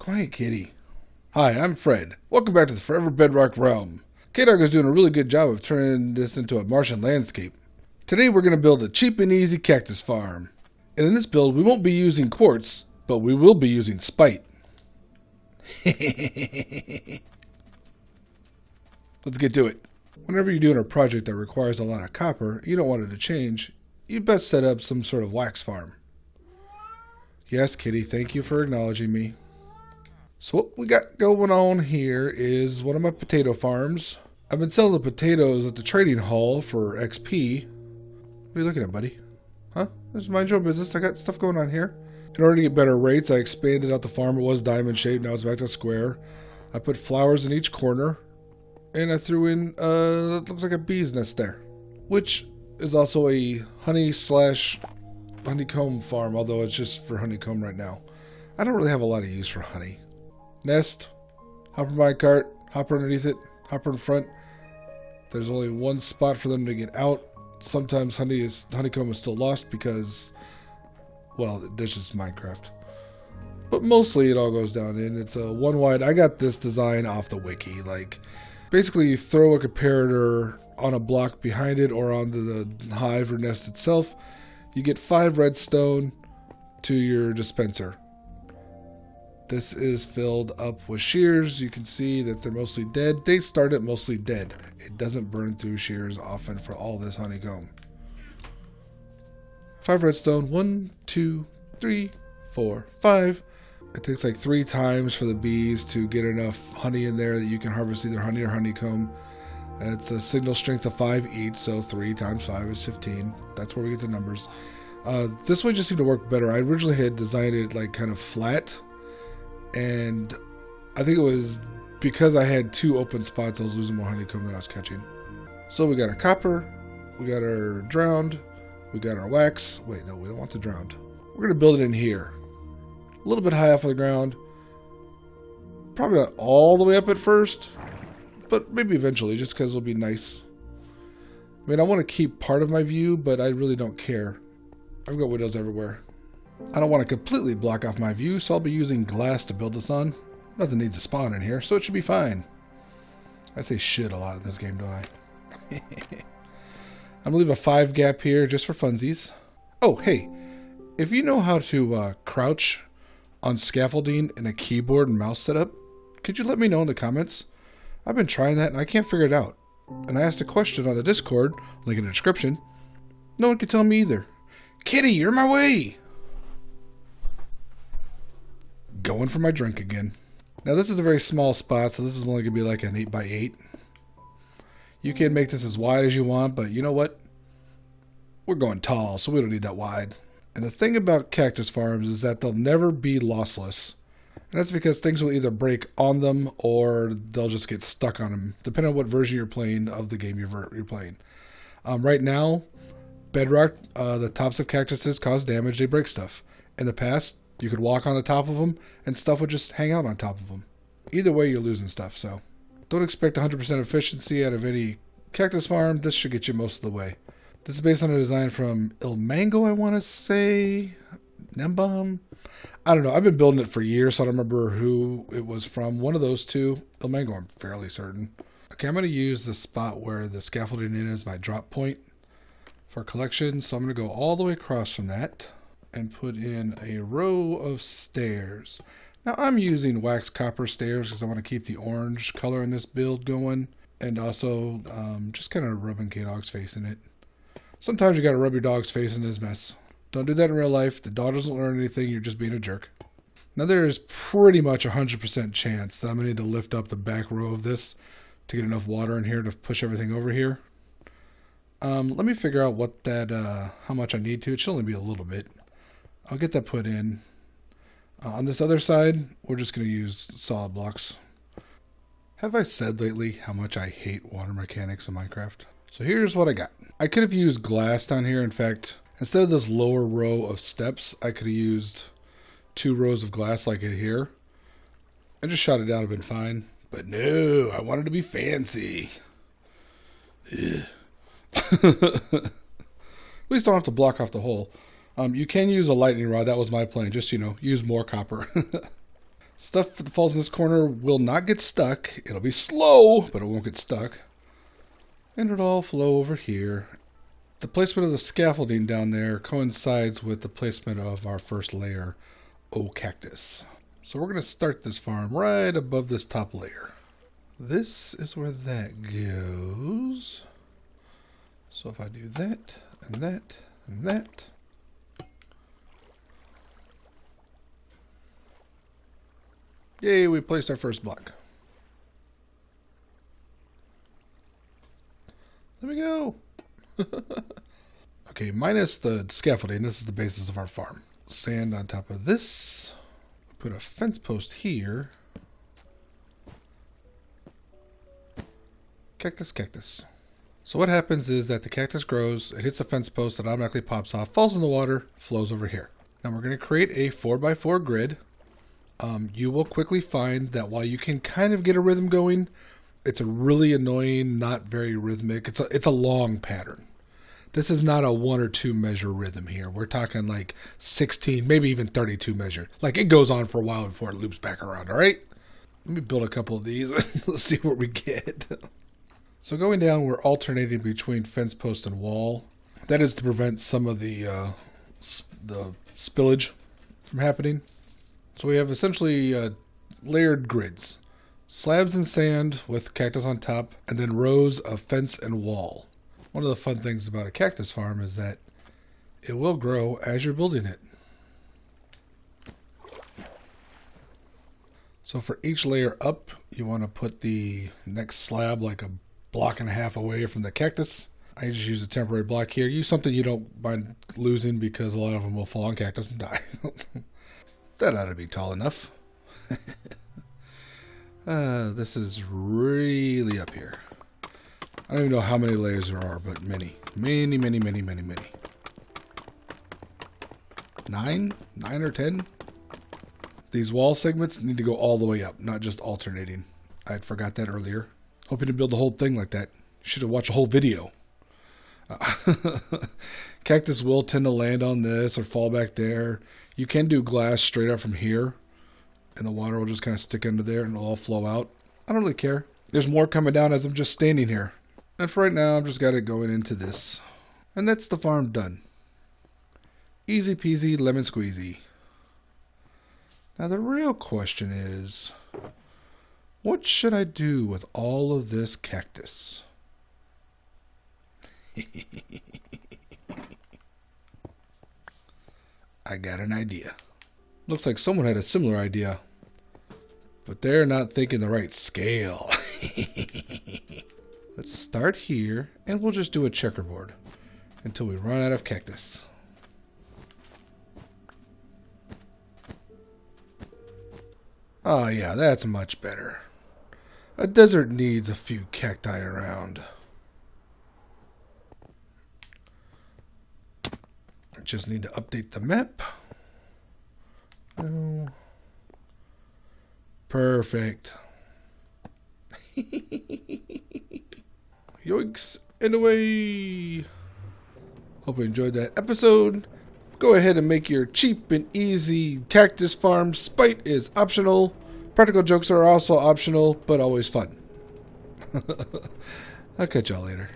Quiet kitty. Hi, I'm Fred. Welcome back to the Forever Bedrock Realm. K-Dog is doing a really good job of turning this into a Martian landscape. Today we're going to build a cheap and easy cactus farm. And in this build we won't be using quartz, but we will be using spite. Let's get to it. Whenever you're doing a project that requires a lot of copper, you don't want it to change, you best set up some sort of wax farm. Yes, kitty, thank you for acknowledging me. So what we got going on here is one of my potato farms. I've been selling the potatoes at the trading hall for XP. What are you looking at, buddy? Huh? Just mind your own business. I got stuff going on here. In order to get better rates, I expanded out the farm. It was diamond shaped, now it's back to square. I put flowers in each corner. And I threw in, looks like a bee's nest there. Which is also a honeycomb farm, although it's just for honeycomb right now. I don't really have a lot of use for honey. Nest, hopper minecart, hopper underneath it, hopper in front. There's only one spot for them to get out. Sometimes honeycomb is still lost because, well, that's just Minecraft. But mostly it all goes down in. It's a one wide. I got this design off the wiki. Like, basically you throw a comparator on a block behind it or onto the hive or nest itself. You get 5 redstone to your dispenser. This is filled up with shears. You can see that they're mostly dead. They started mostly dead. It doesn't burn through shears often for all this honeycomb. 5 redstone. 1, 2, 3, 4, 5. It takes like 3 times for the bees to get enough honey in there that you can harvest either honey or honeycomb. It's a signal strength of 5 each, so 3 times 5 is 15. That's where we get the numbers. This way just seemed to work better. I originally had designed it like kind of flat. And I think it was because I had 2 open spots, I was losing more honeycomb than I was catching. So we got our copper, we got our drowned, we got our wax. Wait, no, we don't want the drowned. We're going to build it in here. A little bit high off of the ground. Probably not all the way up at first, but maybe eventually, just because it'll be nice. I mean, I want to keep part of my view, but I really don't care. I've got windows everywhere. I don't want to completely block off my view, so I'll be using glass to build this on. Nothing needs to spawn in here, so it should be fine. I say shit a lot in this game, don't I? I'm going to leave a 5 gap here just for funsies. Oh, hey, if you know how to crouch on scaffolding in a keyboard and mouse setup, could you let me know in the comments? I've been trying that and I can't figure it out. And I asked a question on the Discord, link in the description. No one could tell me either. Kitty, you're in my way! Going for my drink again. Now this is a very small spot, so this is only going to be like an 8x8. You can make this as wide as you want, but you know what? We're going tall, so we don't need that wide. And the thing about cactus farms is that they'll never be lossless. And that's because things will either break on them or they'll just get stuck on them, depending on what version you're playing of the game you're playing. Right now, Bedrock, the tops of cactuses cause damage, they break stuff. In the past, you could walk on the top of them, and stuff would just hang out on top of them. Either way, you're losing stuff, so don't expect 100% efficiency out of any cactus farm. This should get you most of the way. This is based on a design from Il Mango, I want to say. Nembom? I don't know. I've been building it for years, so I don't remember who it was from. One of those two. Il Mango, I'm fairly certain. Okay, I'm going to use the spot where the scaffolding in is my drop point for collection. So I'm going to go all the way across from that and put in a row of stairs. Now I'm using wax copper stairs because I want to keep the orange color in this build going, and also just kind of rubbing K-Dog's face in it. Sometimes you got to rub your dog's face in this mess. Don't do that in real life. The dog doesn't learn anything. You're just being a jerk. Now there is pretty much 100% chance that I'm going to need to lift up the back row of this to get enough water in here to push everything over here. Let me figure out what that, how much I need to. It should only be a little bit. I'll get that put in. On this other side, we're just going to use solid blocks. Have I said lately how much I hate water mechanics in Minecraft? So here's what I got. I could have used glass down here. In fact, instead of this lower row of steps, I could have used 2 rows of glass like it here. I just shot it down, it'd been fine. But no, I wanted to be fancy. At least I don't have to block off the hole. You can use a lightning rod. That was my plan. Just, use more copper. Stuff that falls in this corner will not get stuck. It'll be slow, but it won't get stuck. And it'll all flow over here. The placement of the scaffolding down there coincides with the placement of our first layer, Cactus. So we're going to start this farm right above this top layer. This is where that goes. So if I do that, and that, and that. Yay, we placed our first block. There we go. Okay, minus the scaffolding, this is the basis of our farm. Sand on top of this. Put a fence post here. Cactus, cactus. So what happens is that the cactus grows, it hits a fence post, it automatically pops off, falls in the water, flows over here. Now we're going to create a 4x4 grid. You will quickly find that while you can kind of get a rhythm going, it's a really annoying, not very rhythmic. It's a long pattern. This is not a 1 or 2 measure rhythm here. We're talking like 16, maybe even 32 measure. Like it goes on for a while before it loops back around, all right? Let me build a couple of these. Let's see what we get. So going down, we're alternating between fence post and wall. That is to prevent some of the spillage from happening. So we have essentially layered grids. Slabs and sand with cactus on top, and then rows of fence and wall. One of the fun things about a cactus farm is that it will grow as you're building it. So for each layer up, you want to put the next slab like a block and a half away from the cactus. I just use a temporary block here. Use something you don't mind losing because a lot of them will fall on cactus and die. That ought to be tall enough. This is really up here. I don't even know how many layers there are, but many. Many, many, many, many, many. 9 or 10? These wall segments need to go all the way up, not just alternating. I forgot that earlier. Hoping to build the whole thing like that. Should have watched a whole video. Cactus will tend to land on this or fall back there. You can do glass straight up from here, and the water will just kind of stick into there and it'll all flow out. I don't really care. There's more coming down as I'm just standing here. And for right now, I've just got it going into this. And that's the farm done. Easy peasy, lemon squeezy. Now the real question is, what should I do with all of this cactus? I got an idea. Looks like someone had a similar idea, but they're not thinking the right scale. Let's start here, and we'll just do a checkerboard until we run out of cactus. Oh yeah, that's much better. A desert needs a few cacti around. I just need to update the map. Oh. Perfect. Yoinks and Away. Hope you enjoyed that episode. Go ahead and make your cheap and easy cactus farm. Spite is optional. Practical jokes are also optional, but always fun. I'll catch y'all later.